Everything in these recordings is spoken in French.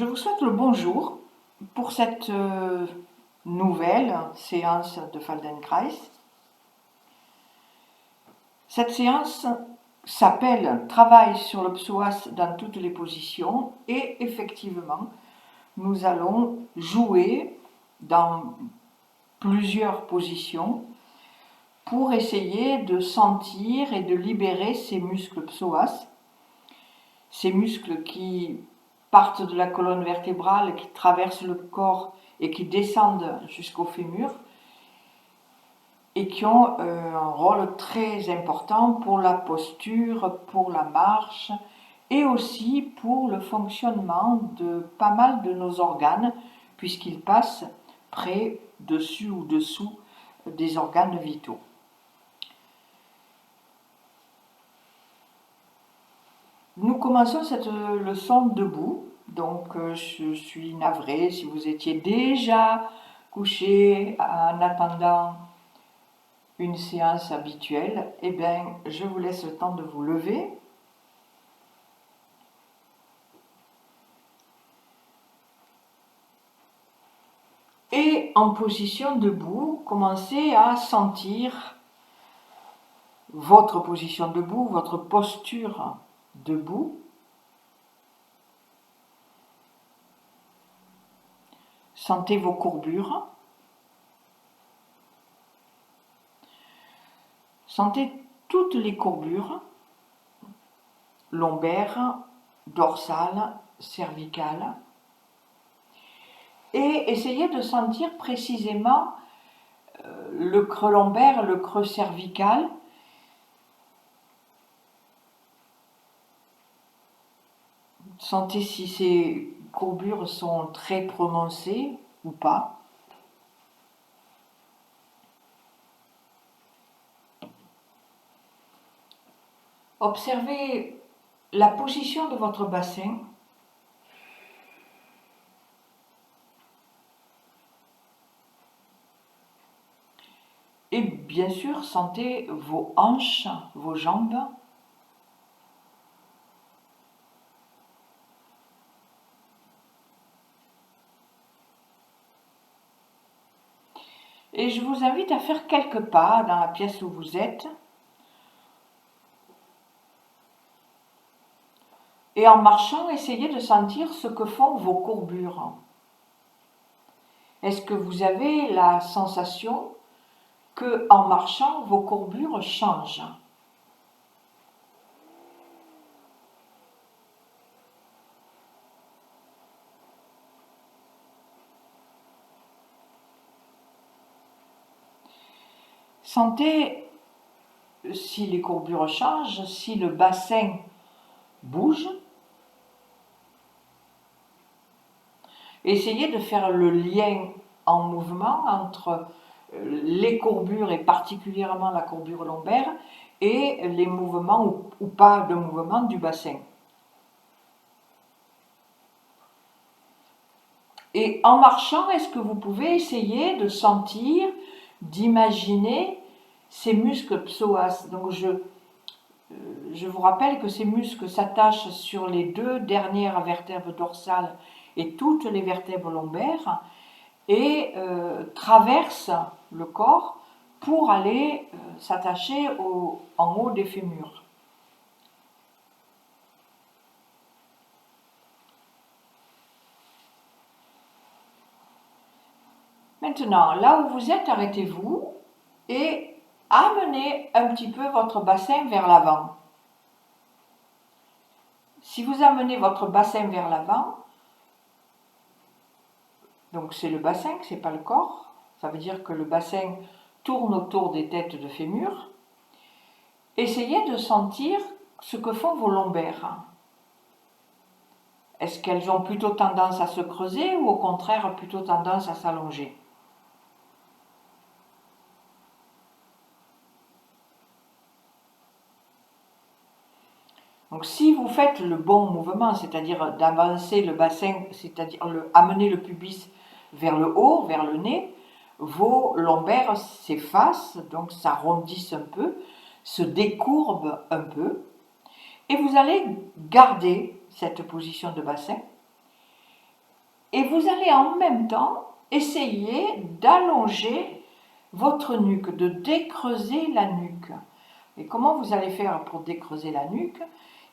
Je vous souhaite le bonjour pour cette nouvelle séance de Feldenkrais. Cette séance s'appelle Travail sur le psoas dans toutes les positions et effectivement, nous allons jouer dans plusieurs positions pour essayer de sentir et de libérer ces muscles psoas, ces muscles qui partent de la colonne vertébrale, qui traversent le corps et qui descendent jusqu'au fémur et qui ont un rôle très important pour la posture, pour la marche et aussi pour le fonctionnement de pas mal de nos organes puisqu'ils passent près, dessus ou dessous des organes vitaux. Nous commençons cette leçon debout, donc je suis navrée si vous étiez déjà couché en attendant une séance habituelle, eh bien je vous laisse le temps de vous lever. Et en position debout, commencez à sentir votre position debout, votre posture debout. Sentez vos courbures. Sentez toutes les courbures, lombaires, dorsales, cervicales. Et essayez de sentir précisément le creux lombaire, le creux cervical. Sentez si ces courbures sont très prononcées ou pas. Observez la position de votre bassin. Et bien sûr, sentez vos hanches, vos jambes. Et je vous invite à faire quelques pas dans la pièce où vous êtes. Et en marchant, essayez de sentir ce que font vos courbures. Est-ce que vous avez la sensation que en marchant, vos courbures changent? Sentez si les courbures changent, si le bassin bouge. Essayez de faire le lien en mouvement entre les courbures et particulièrement la courbure lombaire et les mouvements ou pas de mouvement du bassin. Et en marchant, est-ce que vous pouvez essayer de sentir, d'imaginer ces muscles psoas? Donc je vous rappelle que ces muscles s'attachent sur les deux dernières vertèbres dorsales et toutes les vertèbres lombaires et traversent le corps pour aller s'attacher en haut des fémurs. Maintenant, là où vous êtes, arrêtez-vous et amenez un petit peu votre bassin vers l'avant. Si vous amenez votre bassin vers l'avant, donc c'est le bassin, c'est pas le corps, ça veut dire que le bassin tourne autour des têtes de fémur. Essayez de sentir ce que font vos lombaires. Est-ce qu'elles ont plutôt tendance à se creuser ou au contraire plutôt tendance à s'allonger? Donc si vous faites le bon mouvement, c'est-à-dire d'avancer le bassin, c'est-à-dire amener le pubis vers le haut, vers le nez, vos lombaires s'effacent, donc s'arrondissent un peu, se décourbent un peu, et vous allez garder cette position de bassin, Et vous allez en même temps essayer d'allonger votre nuque, de décreuser la nuque. Et comment vous allez faire pour décreuser la nuque?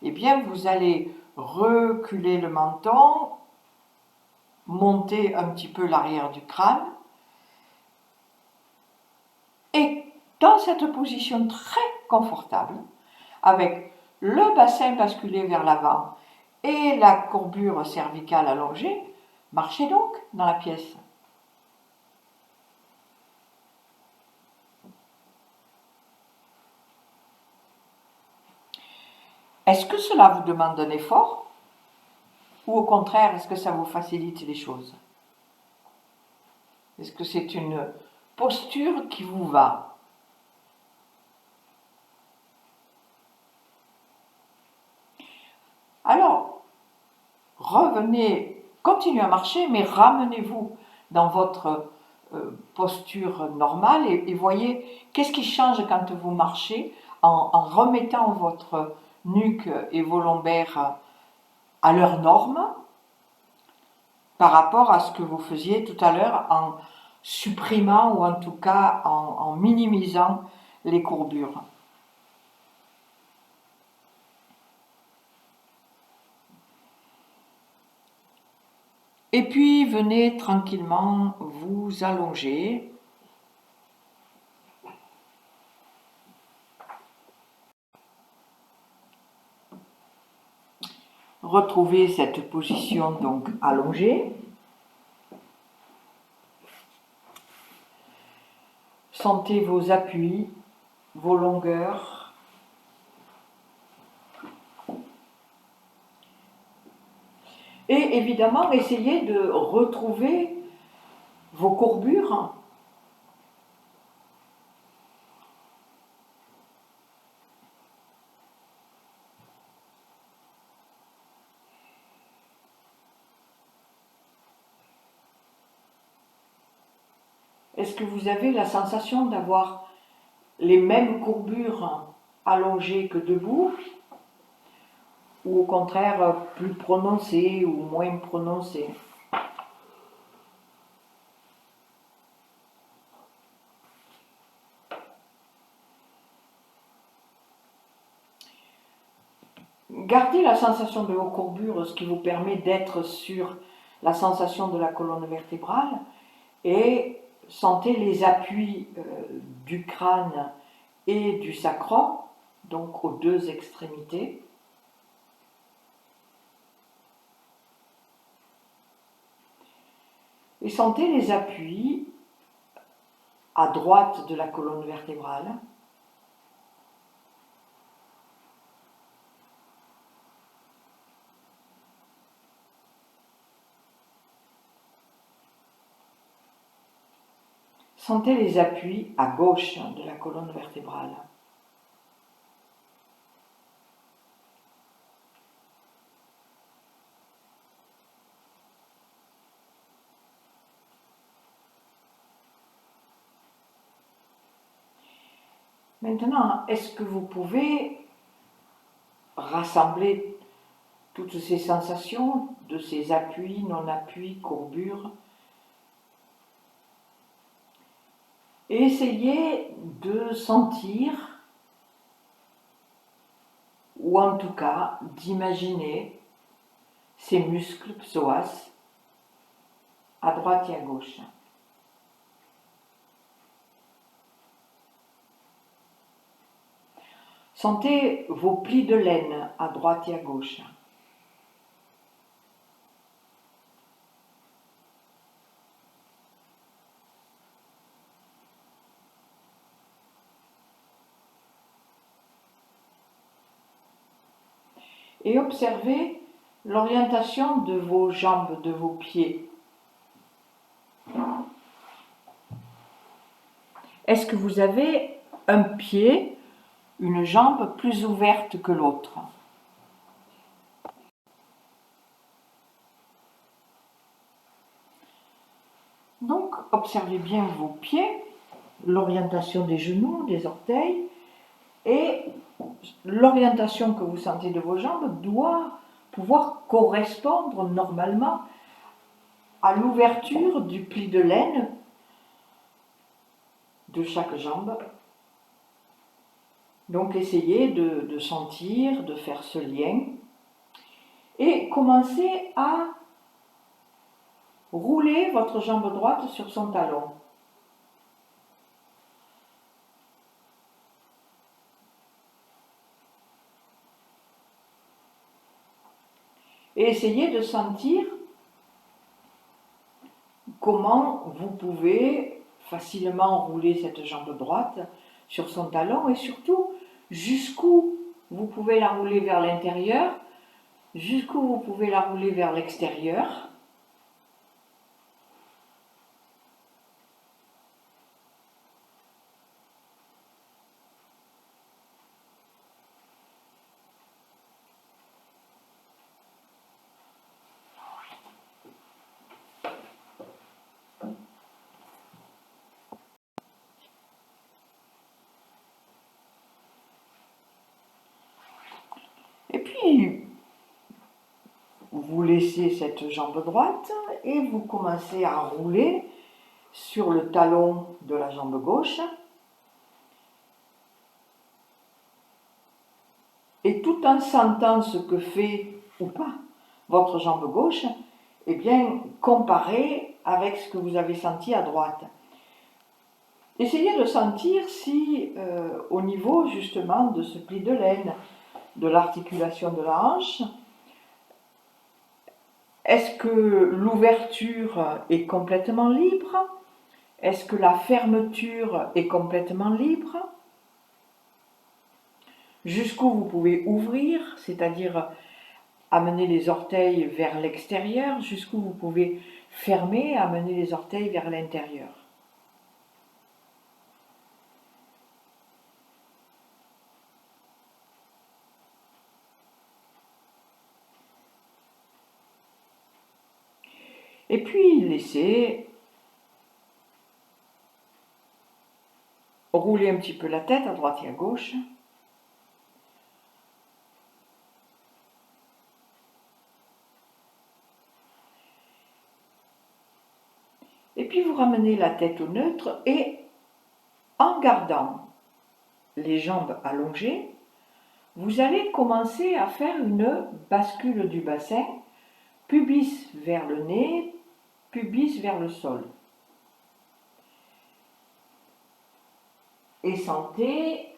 Eh bien, vous allez reculer le menton, monter un petit peu l'arrière du crâne. Et dans cette position très confortable, avec le bassin basculé vers l'avant et la courbure cervicale allongée, marchez donc dans la pièce. Est-ce que cela vous demande un effort? Ou au contraire, est-ce que ça vous facilite les choses? Est-ce que c'est une posture qui vous va? Alors, revenez, continuez à marcher, mais ramenez-vous dans votre posture normale et voyez qu'est-ce qui change quand vous marchez en remettant votre nuque et vos lombaires à leur norme par rapport à ce que vous faisiez tout à l'heure en supprimant ou en tout cas en minimisant les courbures. Et puis venez tranquillement vous allonger. Retrouvez cette position donc allongée. Sentez vos appuis, vos longueurs. Et évidemment, essayez de retrouver vos courbures. Est-ce que vous avez la sensation d'avoir les mêmes courbures allongées que debout? Ou au contraire plus prononcées ou moins prononcées? Gardez la sensation de vos courbures, ce qui vous permet d'être sur la sensation de la colonne vertébrale, et sentez les appuis du crâne et du sacrum, donc aux deux extrémités. Et sentez les appuis à droite de la colonne vertébrale. Sentez les appuis à gauche de la colonne vertébrale. Maintenant, est-ce que vous pouvez rassembler toutes ces sensations de ces appuis, non-appuis, courbures et essayer de sentir, ou en tout cas d'imaginer ces muscles psoas à droite et à gauche. Sentez vos plis de laine à droite et à gauche. Et observez l'orientation de vos jambes, de vos pieds. Est-ce que vous avez un pied, une jambe plus ouverte que l'autre? Donc, observez bien vos pieds, l'orientation des genoux, des orteils, et l'orientation que vous sentez de vos jambes doit pouvoir correspondre normalement à l'ouverture du pli de laine de chaque jambe. Donc essayez de sentir, de faire ce lien et commencez à rouler votre jambe droite sur son talon. Et essayez de sentir comment vous pouvez facilement rouler cette jambe droite sur son talon et surtout jusqu'où vous pouvez la rouler vers l'intérieur, jusqu'où vous pouvez la rouler vers l'extérieur. Et puis, vous laissez cette jambe droite et vous commencez à rouler sur le talon de la jambe gauche. Et tout en sentant ce que fait ou pas votre jambe gauche, eh bien, comparez avec ce que vous avez senti à droite. Essayez de sentir si, au niveau justement de ce pli de laine, de l'articulation de la hanche, est-ce que l'ouverture est complètement libre? Est-ce que la fermeture est complètement libre? Jusqu'où vous pouvez ouvrir, c'est-à-dire amener les orteils vers l'extérieur, jusqu'où vous pouvez fermer, amener les orteils vers l'intérieur. Et puis laissez rouler un petit peu la tête à droite et à gauche. Et puis vous ramenez la tête au neutre et en gardant les jambes allongées, vous allez commencer à faire une bascule du bassin, pubis vers le nez, pubis vers le sol. Et sentez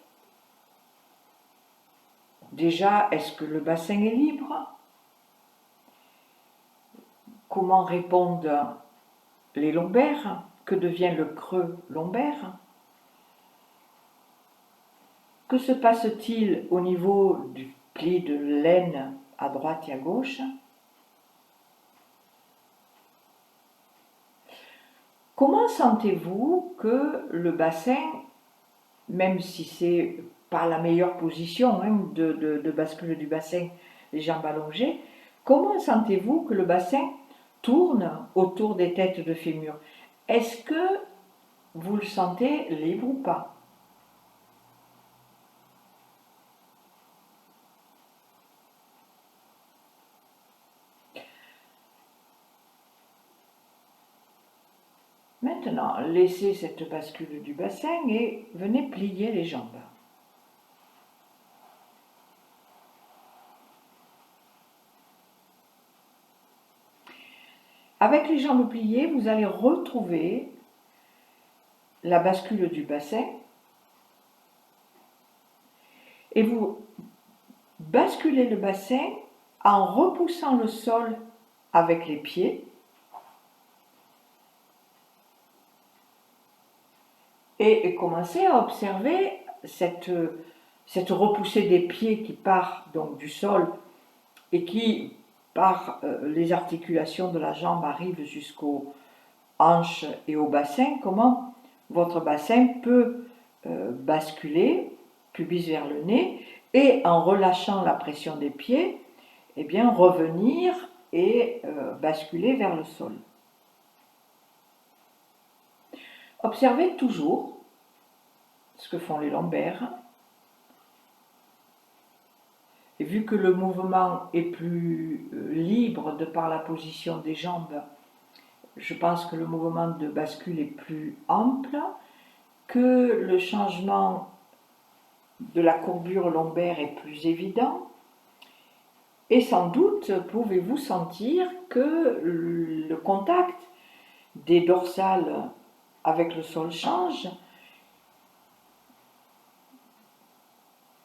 déjà, est-ce que le bassin est libre? Comment répondent les lombaires? Que devient le creux lombaire? Que se passe-t-il au niveau du pli de laine à droite et à gauche? Comment sentez-vous que le bassin, même si c'est pas la meilleure position de bascule du bassin, les jambes allongées, comment sentez-vous que le bassin tourne autour des têtes de fémur? Est-ce que vous le sentez libre ou pas? Maintenant, laissez cette bascule du bassin et venez plier les jambes. Avec les jambes pliées, vous allez retrouver la bascule du bassin et vous basculez le bassin en repoussant le sol avec les pieds et commencez à observer cette repoussée des pieds qui part donc du sol et qui, par les articulations de la jambe, arrive jusqu'aux hanches et au bassin, comment votre bassin peut basculer, pubis vers le nez, et en relâchant la pression des pieds, eh bien revenir et basculer vers le sol. Observez toujours ce que font les lombaires. Et vu que le mouvement est plus libre de par la position des jambes, je pense que le mouvement de bascule est plus ample, que le changement de la courbure lombaire est plus évident, et sans doute pouvez-vous sentir que le contact des dorsales avec le sol change,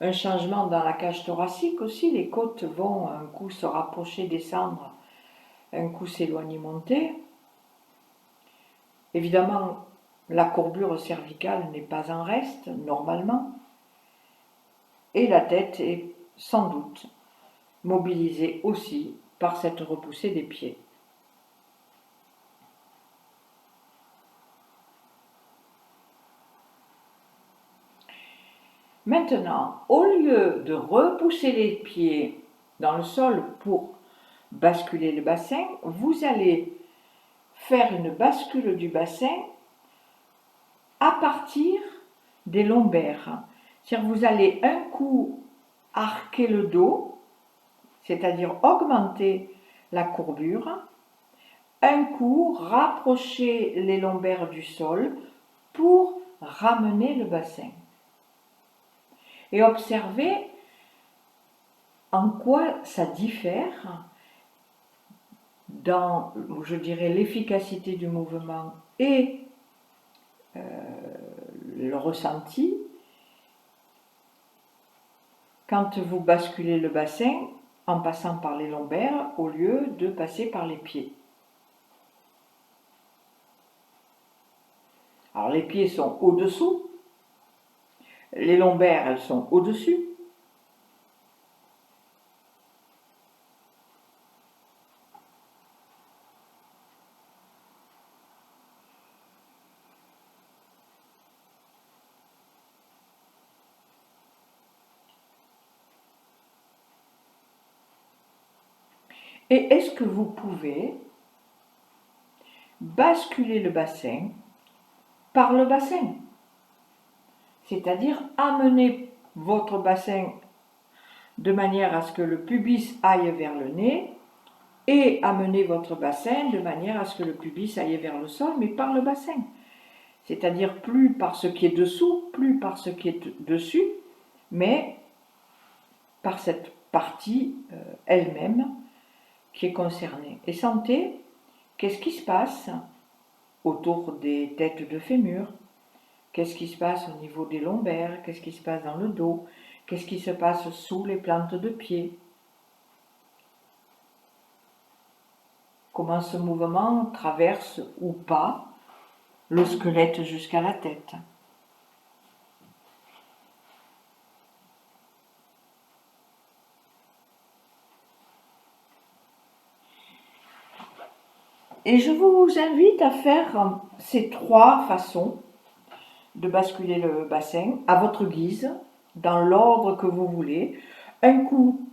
un changement dans la cage thoracique aussi, les côtes vont un coup se rapprocher, descendre, un coup s'éloigner, monter. Évidemment, la courbure cervicale n'est pas en reste, normalement, et la tête est sans doute mobilisée aussi par cette repoussée des pieds. Maintenant, au lieu de repousser les pieds dans le sol pour basculer le bassin, vous allez faire une bascule du bassin à partir des lombaires. C'est-à-dire vous allez un coup arquer le dos, c'est-à-dire augmenter la courbure, un coup rapprocher les lombaires du sol pour ramener le bassin. Et observez en quoi ça diffère dans, je dirais, l'efficacité du mouvement et le ressenti quand vous basculez le bassin en passant par les lombaires au lieu de passer par les pieds. Alors les pieds sont au-dessous, les lombaires elles sont au-dessus. Et est-ce que vous pouvez basculer le bassin par le bassin? C'est-à-dire amener votre bassin de manière à ce que le pubis aille vers le nez et amener votre bassin de manière à ce que le pubis aille vers le sol, mais par le bassin. C'est-à-dire plus par ce qui est dessous, plus par ce qui est dessus, mais par cette partie elle-même qui est concernée. Et sentez, qu'est-ce qui se passe autour des têtes de fémur? Qu'est-ce qui se passe au niveau des lombaires? Qu'est-ce qui se passe dans le dos? Qu'est-ce qui se passe sous les plantes de pied? Comment ce mouvement traverse ou pas le squelette jusqu'à la tête? Et je vous invite à faire ces trois façons de basculer le bassin à votre guise, dans l'ordre que vous voulez. Un coup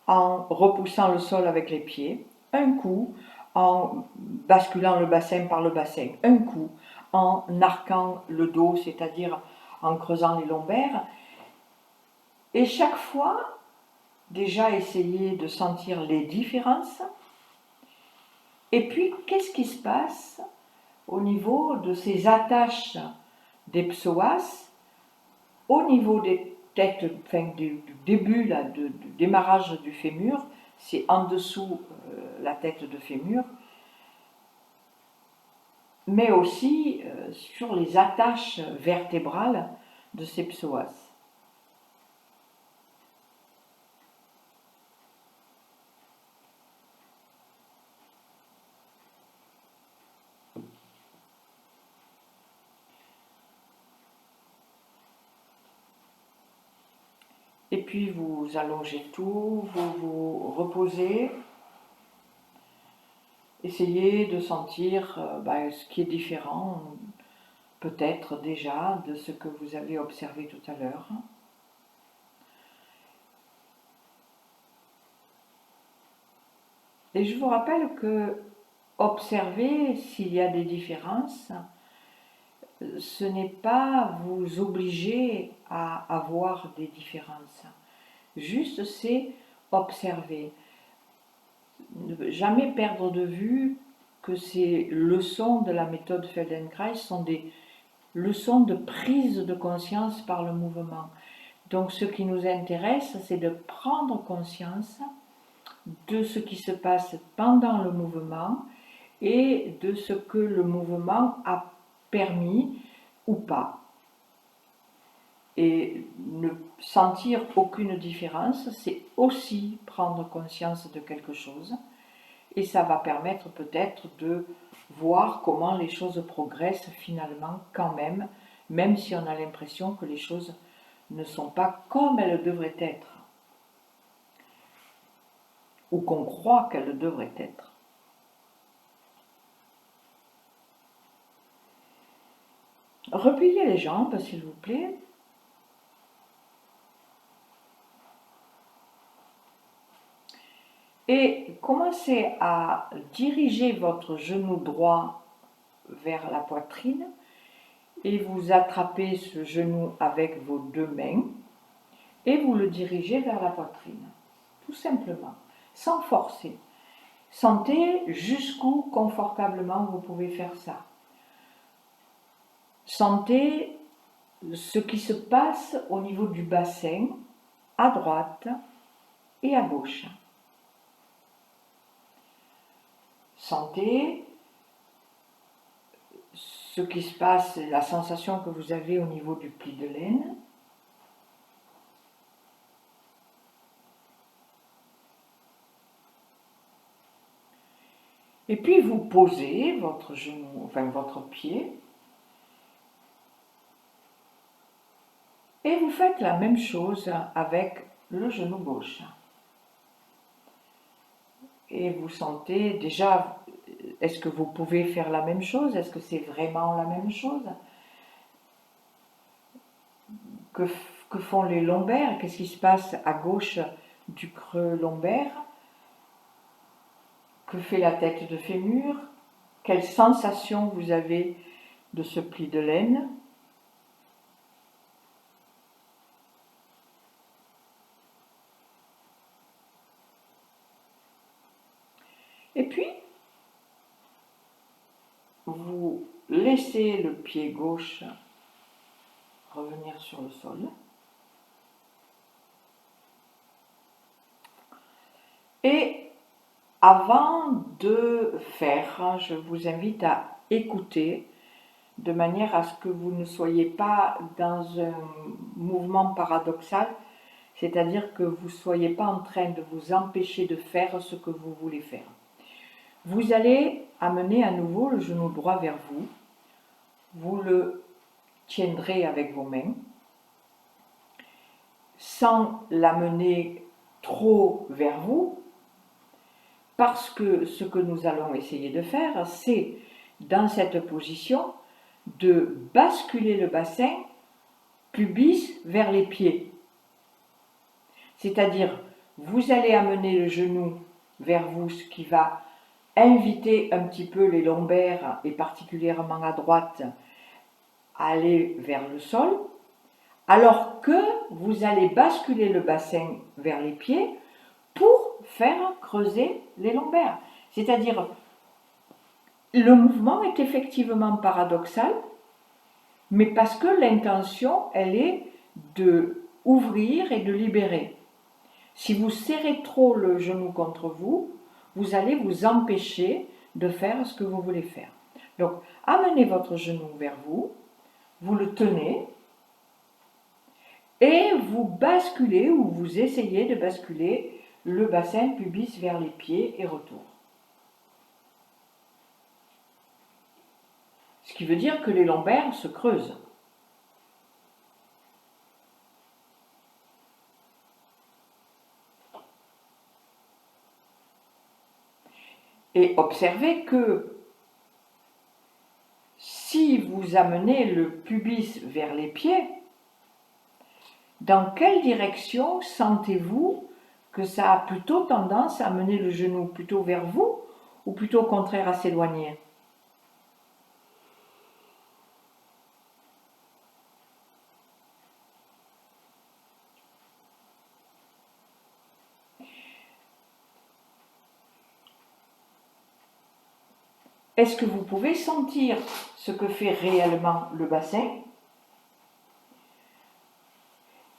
en repoussant le sol avec les pieds, un coup en basculant le bassin par le bassin, un coup en arquant le dos, c'est-à-dire en creusant les lombaires. Et chaque fois, déjà essayez de sentir les différences. Et puis, qu'est-ce qui se passe au niveau de ces attaches des psoas, au niveau des têtes, enfin, du début, là, du démarrage du fémur, c'est en dessous la tête de fémur, mais aussi sur les attaches vertébrales de ces psoas. Et puis vous allongez tout, vous vous reposez. Essayez de sentir ce qui est différent, peut-être déjà, de ce que vous avez observé tout à l'heure. Et je vous rappelle que observer s'il y a des différences, ce n'est pas vous obliger à avoir des différences. Juste c'est observer. Ne jamais perdre de vue que ces leçons de la méthode Feldenkrais sont des leçons de prise de conscience par le mouvement. Donc ce qui nous intéresse, c'est de prendre conscience de ce qui se passe pendant le mouvement et de ce que le mouvement a permis ou pas. Et ne sentir aucune différence, c'est aussi prendre conscience de quelque chose. Et ça va permettre peut-être de voir comment les choses progressent finalement quand même si on a l'impression que les choses ne sont pas comme elles devraient être, ou qu'on croit qu'elles devraient être. Repliez les jambes, s'il vous plaît. Et commencez à diriger votre genou droit vers la poitrine et vous attrapez ce genou avec vos deux mains et vous le dirigez vers la poitrine, tout simplement, sans forcer. Sentez jusqu'où confortablement vous pouvez faire ça. Sentez ce qui se passe au niveau du bassin, à droite et à gauche. Sentez ce qui se passe, la sensation que vous avez au niveau du pli de l'aine. Et puis vous posez votre genou, enfin votre pied, et vous faites la même chose avec le genou gauche. Et vous sentez déjà, est-ce que vous pouvez faire la même chose? Est-ce que c'est vraiment la même chose? Que font les lombaires? Qu'est-ce qui se passe à gauche du creux lombaire? Que fait la tête de fémur? Quelle sensation vous avez de ce pli de l'aine? Et puis, vous laissez le pied gauche revenir sur le sol. Et avant de faire, je vous invite à écouter de manière à ce que vous ne soyez pas dans un mouvement paradoxal, c'est-à-dire que vous ne soyez pas en train de vous empêcher de faire ce que vous voulez faire. Vous allez amener à nouveau le genou droit vers vous, vous le tiendrez avec vos mains, sans l'amener trop vers vous, parce que ce que nous allons essayer de faire, c'est, dans cette position, de basculer le bassin pubis vers les pieds. C'est-à-dire, vous allez amener le genou vers vous, ce qui va inviter un petit peu les lombaires, et particulièrement à droite, à aller vers le sol, alors que vous allez basculer le bassin vers les pieds pour faire creuser les lombaires. C'est-à-dire, le mouvement est effectivement paradoxal, mais parce que l'intention, elle est de ouvrir et de libérer. Si vous serrez trop le genou contre vous, vous allez vous empêcher de faire ce que vous voulez faire. Donc, amenez votre genou vers vous, vous le tenez, et vous basculez ou vous essayez de basculer le bassin pubis vers les pieds et retour. Ce qui veut dire que les lombaires se creusent. Et observez que si vous amenez le pubis vers les pieds, dans quelle direction sentez-vous que ça a plutôt tendance à amener le genou plutôt vers vous ou plutôt au contraire à s'éloigner? est-ce que vous pouvez sentir ce que fait réellement le bassin?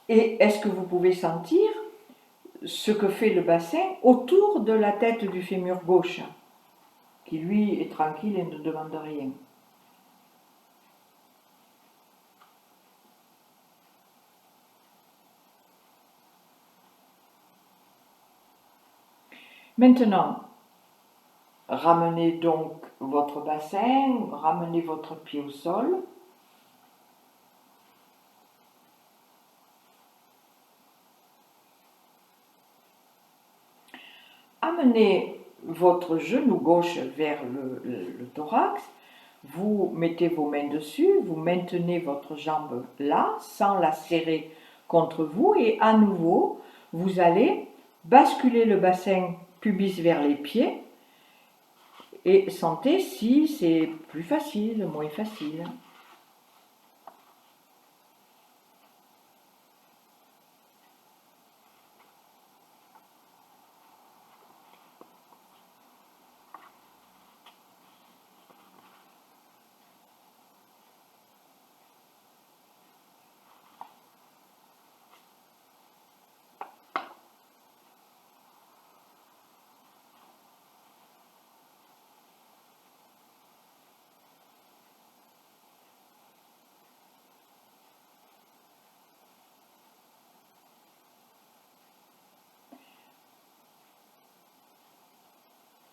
Et est-ce que vous pouvez sentir ce que fait le bassin autour de la tête du fémur gauche, qui lui est tranquille et ne demande rien? Maintenant, ramenez donc votre bassin, ramenez votre pied au sol. Amenez votre genou gauche vers le thorax, vous mettez vos mains dessus, vous maintenez votre jambe là, sans la serrer contre vous, et à nouveau, vous allez basculer le bassin pubis vers les pieds, et sentez si c'est plus facile, moins facile.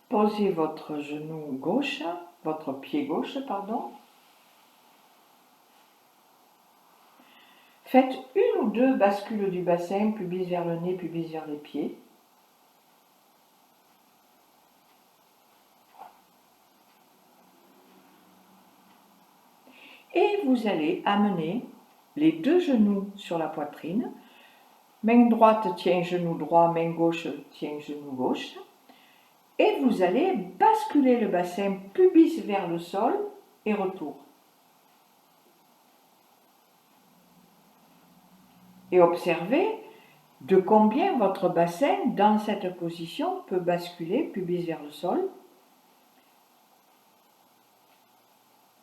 Posez votre genou gauche, votre pied gauche, pardon. Faites une ou deux bascules du bassin, pubis vers le nez, pubis vers les pieds. Et vous allez amener les deux genoux sur la poitrine. Main droite tient genou droit, main gauche tient genou gauche. Et vous allez basculer le bassin pubis vers le sol et retour. Et observez de combien votre bassin, dans cette position, peut basculer pubis vers le sol.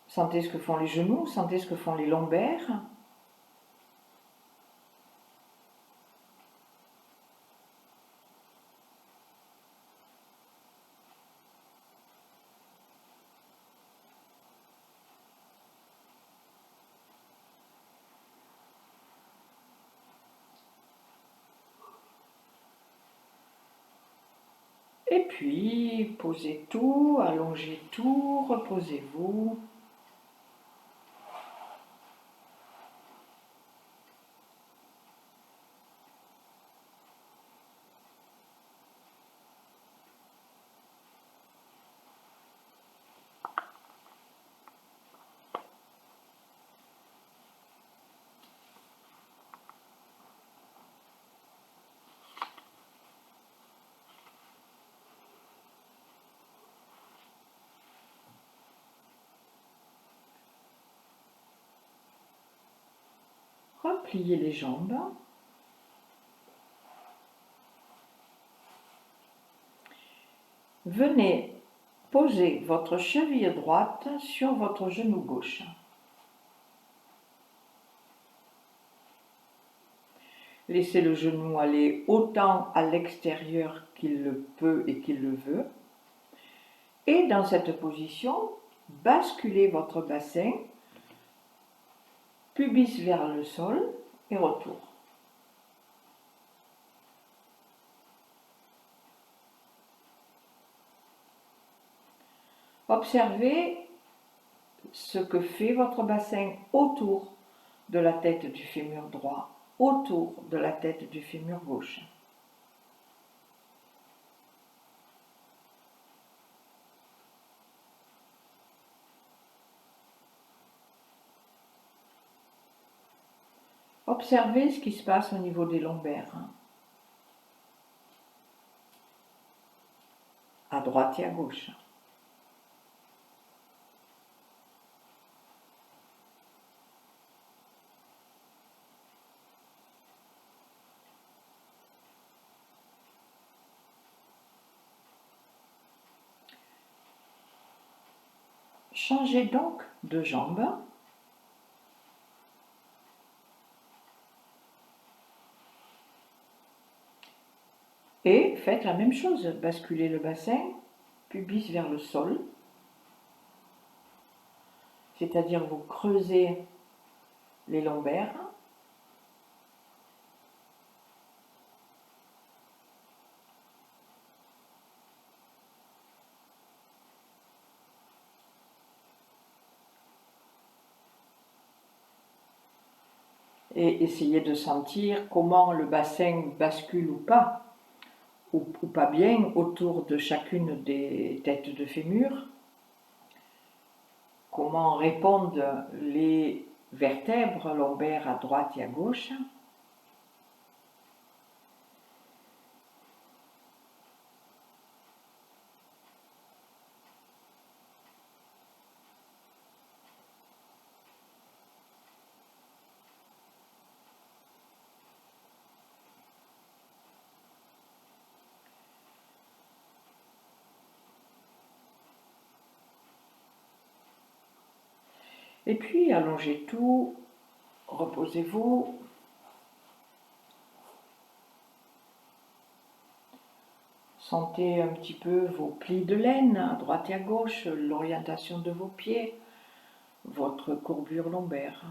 Sentez ce que font les genoux, sentez ce que font les lombaires. Et puis, posez tout, allongez tout, reposez-vous. Repliez les jambes. Venez poser votre cheville droite sur votre genou gauche. Laissez le genou aller autant à l'extérieur qu'il le peut et qu'il le veut. Et dans cette position, basculez votre bassin, pubis vers le sol et retour. Observez ce que fait votre bassin autour de la tête du fémur droit, autour de la tête du fémur gauche. Observez ce qui se passe au niveau des lombaires, à droite et à gauche. Changez donc de jambe. Et faites la même chose, basculez le bassin, pubis vers le sol, c'est-à-dire vous creusez les lombaires. Et essayez de sentir comment le bassin bascule ou pas bien autour de chacune des têtes de fémur, comment répondent les vertèbres lombaires à droite et à gauche. Et puis allongez tout, reposez-vous. Sentez un petit peu vos plis de laine à droite et à gauche, l'orientation de vos pieds, votre courbure lombaire.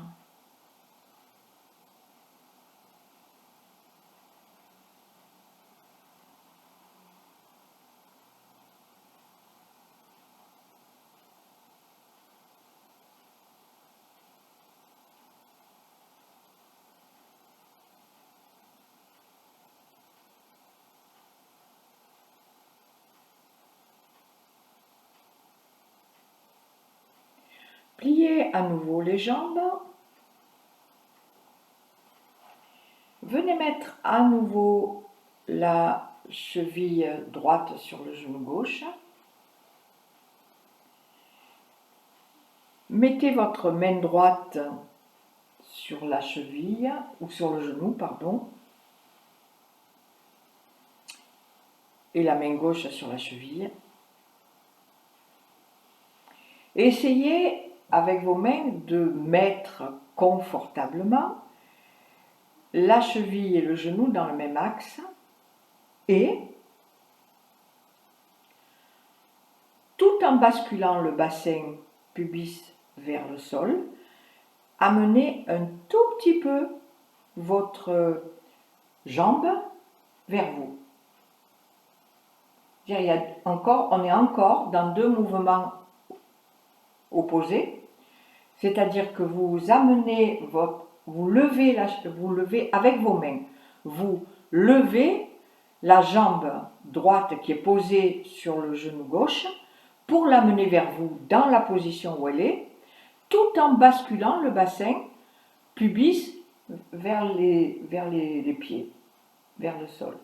Pliez à nouveau les jambes. Venez mettre à nouveau la cheville droite sur le genou gauche. Mettez votre main droite sur la cheville, ou sur le genou, pardon, et la main gauche sur la cheville. Essayez avec vos mains de mettre confortablement la cheville et le genou dans le même axe et, tout en basculant le bassin pubis vers le sol, amenez un tout petit peu votre jambe vers vous. On est encore dans deux mouvements opposés, c'est-à-dire que vous amenez vous levez avec vos mains, vous levez la jambe droite qui est posée sur le genou gauche pour l'amener vers vous dans la position où elle est, tout en basculant le bassin pubis vers les pieds, vers le sol.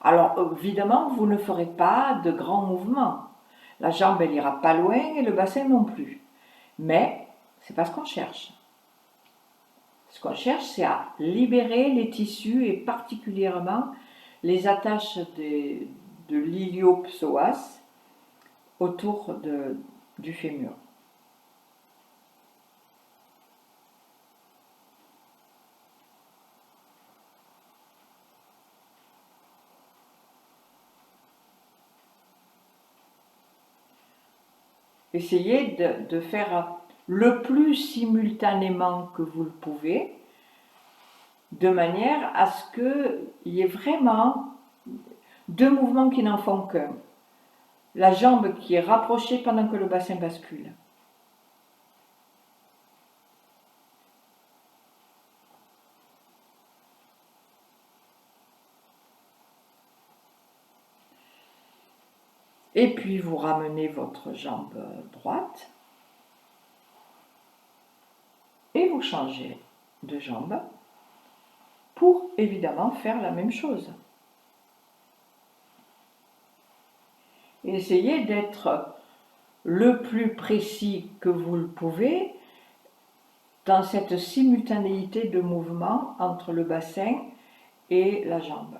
Alors évidemment, vous ne ferez pas de grands mouvements. La jambe, elle ira pas loin et le bassin non plus. Mais c'est pas ce qu'on cherche. Ce qu'on cherche, c'est à libérer les tissus et particulièrement les attaches de l'iliopsoas autour du fémur. Essayez de faire le plus simultanément que vous le pouvez, de manière à ce qu'il y ait vraiment deux mouvements qui n'en font qu'un. La jambe qui est rapprochée pendant que le bassin bascule. Et puis vous ramenez votre jambe droite et vous changez de jambe pour évidemment faire la même chose. Essayez d'être le plus précis que vous le pouvez dans cette simultanéité de mouvement entre le bassin et la jambe.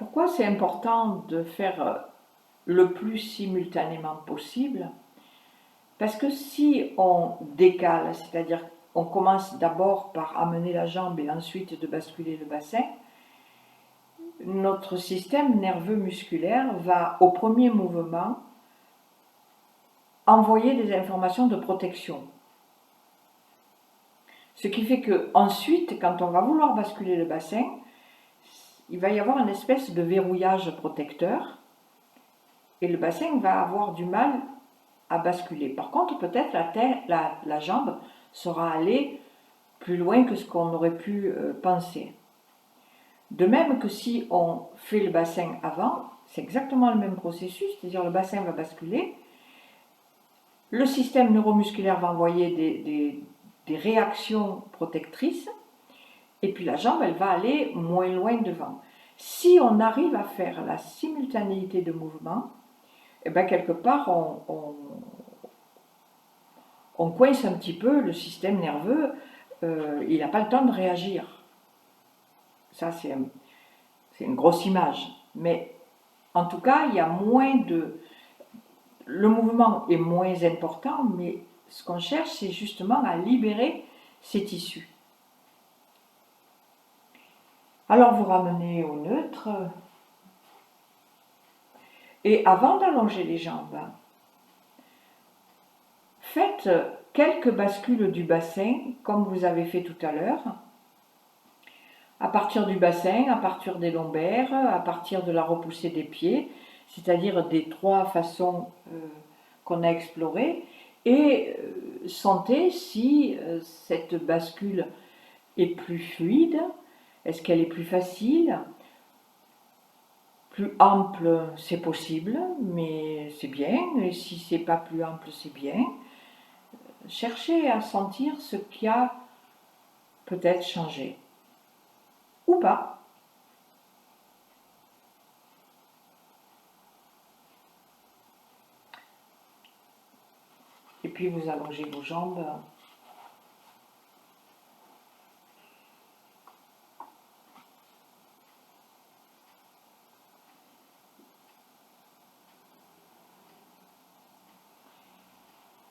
Pourquoi c'est important de faire le plus simultanément possible? Parce que si on décale, c'est-à-dire on commence d'abord par amener la jambe et ensuite de basculer le bassin, notre système nerveux musculaire va au premier mouvement envoyer des informations de protection. Ce qui fait que ensuite, quand on va vouloir basculer le bassin, il va y avoir une espèce de verrouillage protecteur et le bassin va avoir du mal à basculer. Par contre, peut-être la jambe sera allée plus loin que ce qu'on aurait pu penser. De même que si on fait le bassin avant, c'est exactement le même processus, c'est-à-dire le bassin va basculer, le système neuromusculaire va envoyer des réactions protectrices, et puis la jambe, elle va aller moins loin devant. Si on arrive à faire la simultanéité de mouvement, et bien quelque part, on coince un petit peu le système nerveux, il n'a pas le temps de réagir. Ça, c'est une grosse image. Mais en tout cas, il y a moins de... Le mouvement est moins important, mais ce qu'on cherche, c'est justement à libérer ces tissus. Alors vous ramenez au neutre. Et avant d'allonger les jambes, faites quelques bascules du bassin, comme vous avez fait tout à l'heure, à partir du bassin, à partir des lombaires, à partir de la repoussée des pieds, c'est-à-dire des trois façons qu'on a explorées, et sentez si cette bascule est plus fluide, est-ce qu'elle est plus facile, plus ample, c'est possible, mais c'est bien, et si c'est pas plus ample, c'est bien. Cherchez à sentir ce qui a peut-être changé, ou pas. Et puis vous allongez vos jambes.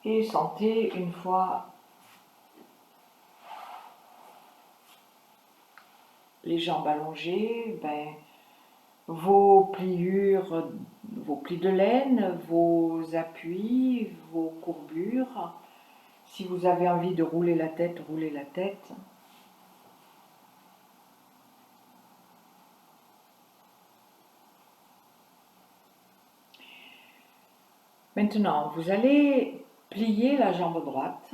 Et sentez une fois les jambes allongées, vos pliures, vos plis de laine, vos appuis, vos courbures. Si vous avez envie de rouler la tête, roulez la tête. Maintenant, vous allez plier la jambe droite.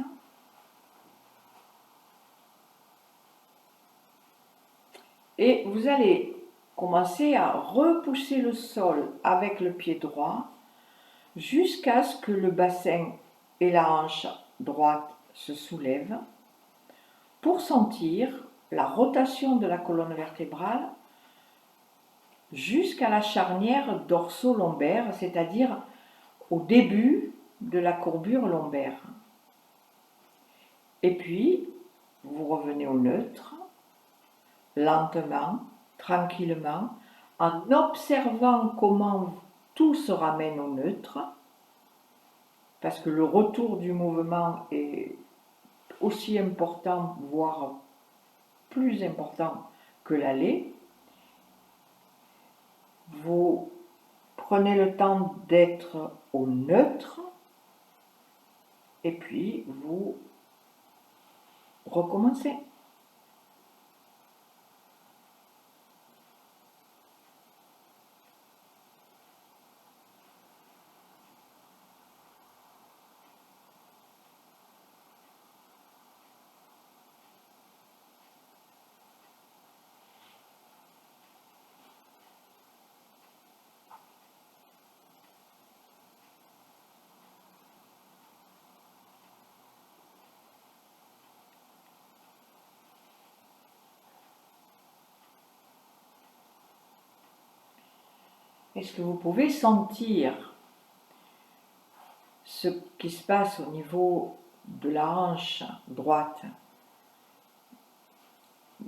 Et vous allez commencer à repousser le sol avec le pied droit jusqu'à ce que le bassin et la hanche droite se soulèvent pour sentir la rotation de la colonne vertébrale jusqu'à la charnière dorso-lombaire, c'est-à-dire au début de la courbure lombaire. Et puis, vous revenez au neutre, lentement, tranquillement, en observant comment tout se ramène au neutre, parce que le retour du mouvement est aussi important, voire plus important que l'aller. Vous prenez le temps d'être au neutre et puis vous recommencez. Est-ce que vous pouvez sentir ce qui se passe au niveau de la hanche droite,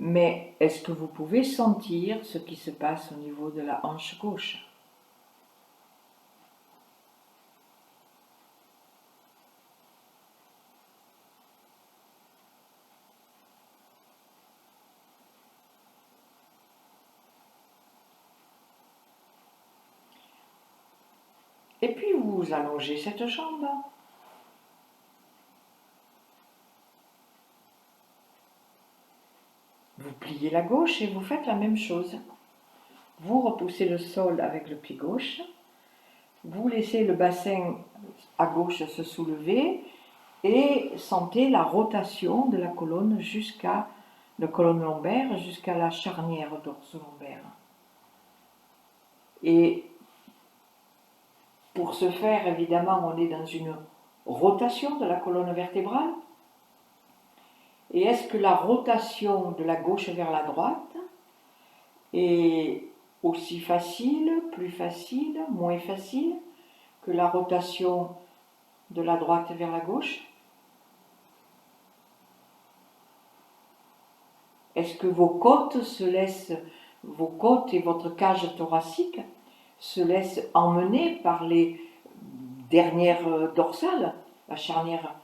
Mais est-ce que vous pouvez sentir ce qui se passe au niveau de la hanche gauche? Et puis vous allongez cette jambe. Vous pliez la gauche et vous faites la même chose. Vous repoussez le sol avec le pied gauche. Vous laissez le bassin à gauche se soulever et sentez la rotation de la colonne colonne lombaire jusqu'à la charnière dorso-lombaire. Et pour ce faire, évidemment, on est dans une rotation de la colonne vertébrale. Et est-ce que la rotation de la gauche vers la droite est aussi facile, plus facile, moins facile que la rotation de la droite vers la gauche? Est-ce que vos côtes et votre cage thoracique se laissent emmener par les dernières dorsales? La charnière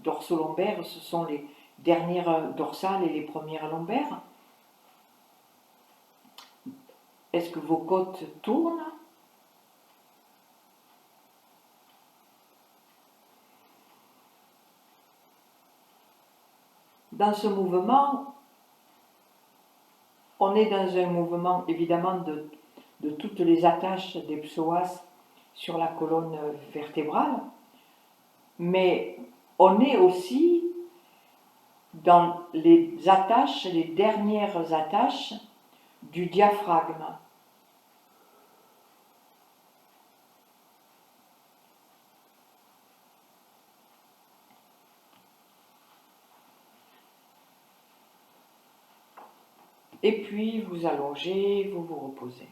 dorso-lombaire, ce sont les dernières dorsales et les premières lombaires. Est-ce que vos côtes tournent? Dans ce mouvement, on est dans un mouvement évidemment de toutes les attaches des psoas sur la colonne vertébrale, mais on est aussi dans les dernières attaches du diaphragme. Et puis vous allongez, vous vous reposez.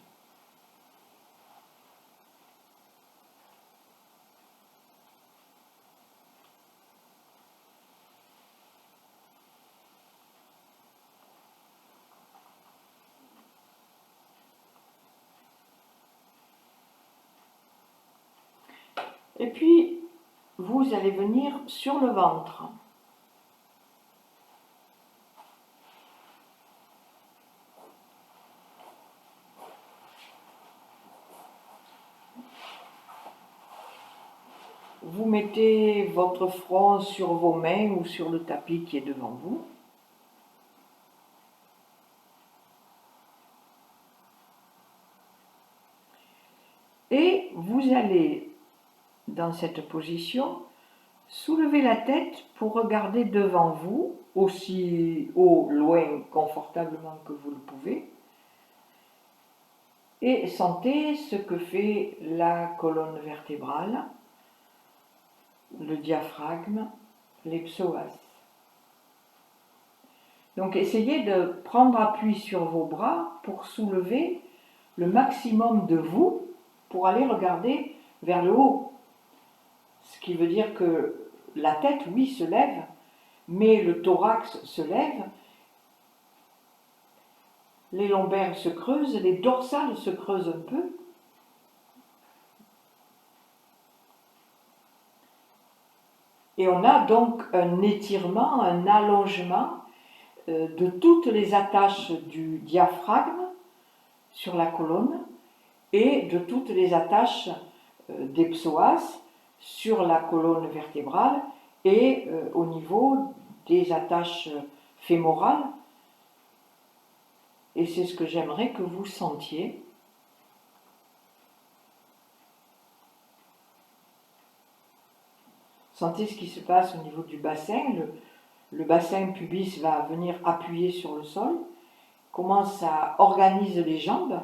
Et puis, vous allez venir sur le ventre. Vous mettez votre front sur vos mains ou sur le tapis qui est devant vous. Et vous allez, dans cette position, soulever la tête pour regarder devant vous, aussi haut, loin, confortablement que vous le pouvez, et sentez ce que fait la colonne vertébrale, le diaphragme, les psoas. Donc essayez de prendre appui sur vos bras pour soulever le maximum de vous pour aller regarder vers le haut. Ce qui veut dire que la tête, oui, se lève, mais le thorax se lève, les lombaires se creusent, les dorsales se creusent un peu. Et on a donc un étirement, un allongement de toutes les attaches du diaphragme sur la colonne et de toutes les attaches des psoas sur la colonne vertébrale et au niveau des attaches fémorales. Et c'est ce que j'aimerais que vous sentiez. Sentez ce qui se passe au niveau du bassin. Le bassin pubis va venir appuyer sur le sol. Comment ça organise les jambes.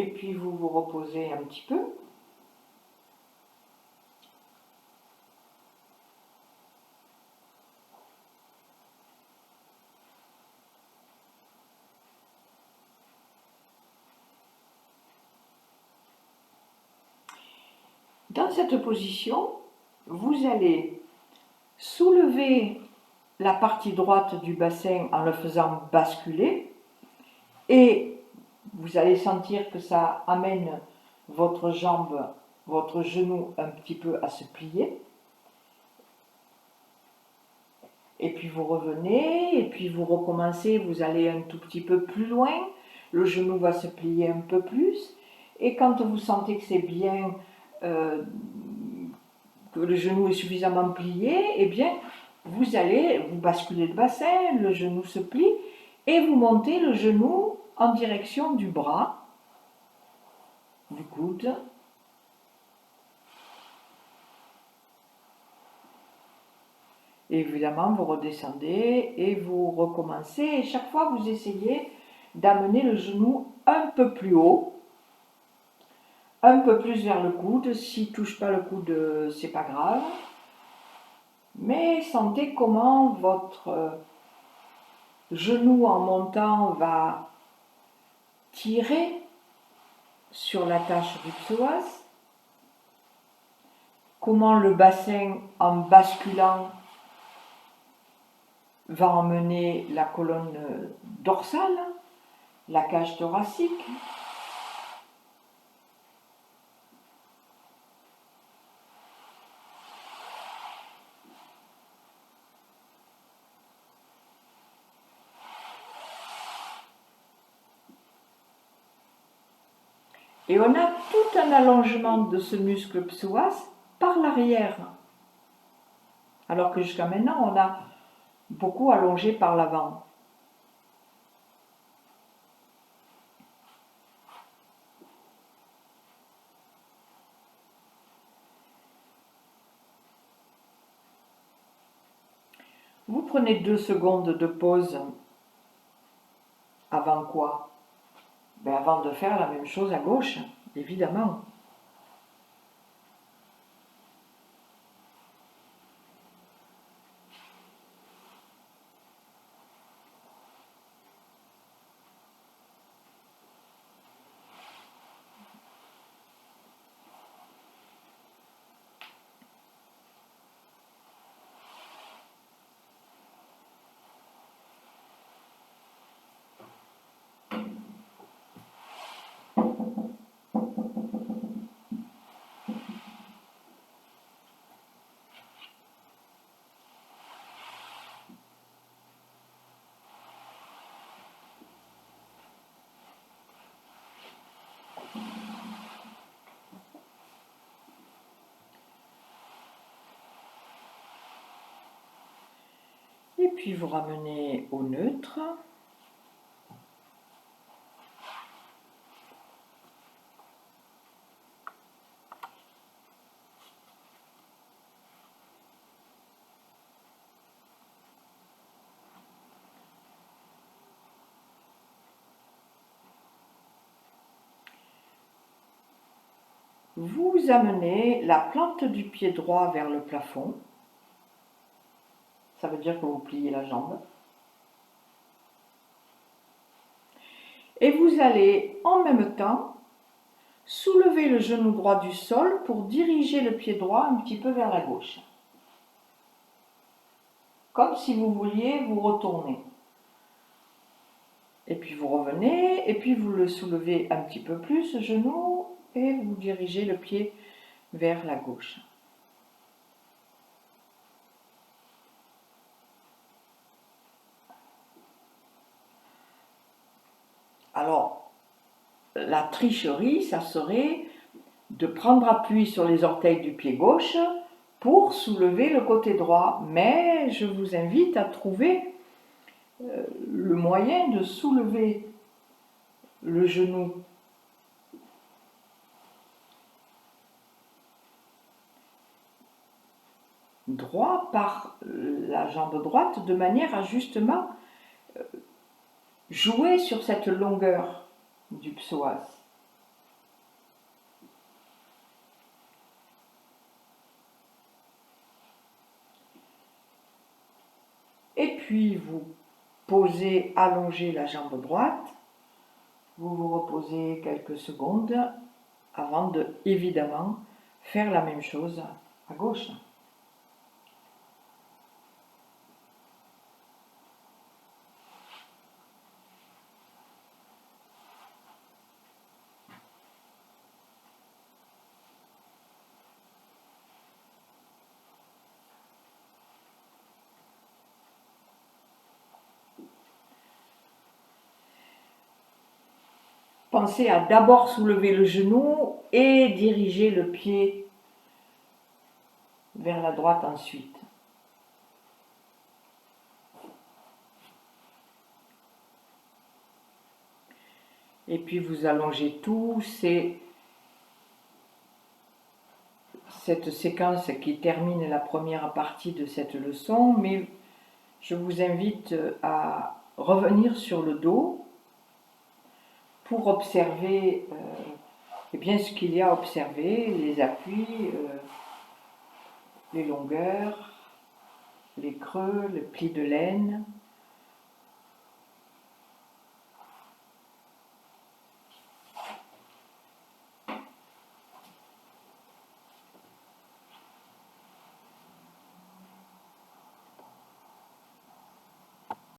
Et puis vous vous reposez un petit peu. Dans cette position, vous allez soulever la partie droite du bassin en le faisant basculer et vous allez sentir que ça amène votre jambe, votre genou un petit peu à se plier. Et puis vous revenez, et puis vous recommencez, vous allez un tout petit peu plus loin, le genou va se plier un peu plus, et quand vous sentez que c'est bien, que le genou est suffisamment plié, eh bien vous allez, vous basculez le bassin, le genou se plie, et vous montez le genou en direction du bras, du coude. Et évidemment, vous redescendez et vous recommencez. Et chaque fois, vous essayez d'amener le genou un peu plus haut, un peu plus vers le coude. S'il ne touche pas le coude, c'est pas grave. Mais sentez comment votre genou en montant va tirer sur l'attache du psoas. Comment le bassin, en basculant, va emmener la colonne dorsale, la cage thoracique. Et on a tout un allongement de ce muscle psoas par l'arrière. Alors que jusqu'à maintenant, on a beaucoup allongé par l'avant. Vous prenez 2 secondes de pause. Avant quoi? Avant de faire la même chose à gauche, évidemment. Et puis vous ramenez au neutre. Vous amenez la plante du pied droit vers le plafond. Ça veut dire que vous pliez la jambe. Et vous allez en même temps soulever le genou droit du sol pour diriger le pied droit un petit peu vers la gauche. Comme si vous vouliez vous retourner. Et puis vous revenez, et puis vous le soulevez un petit peu plus, ce genou, et vous dirigez le pied vers la gauche. Alors, la tricherie, ça serait de prendre appui sur les orteils du pied gauche pour soulever le côté droit. Mais je vous invite à trouver le moyen de soulever le genou droit par la jambe droite de manière à justement jouer sur cette longueur du psoas. puis vous posez, allongez la jambe droite. Vous vous reposez quelques secondes avant de, évidemment, faire la même chose à gauche. Pensez à d'abord soulever le genou et diriger le pied vers la droite ensuite. Et puis vous allongez tout, c'est cette séquence qui termine la première partie de cette leçon, mais je vous invite à revenir sur le dos pour observer eh bien, ce qu'il y a à observer, les appuis, les longueurs, les creux, les plis de laine.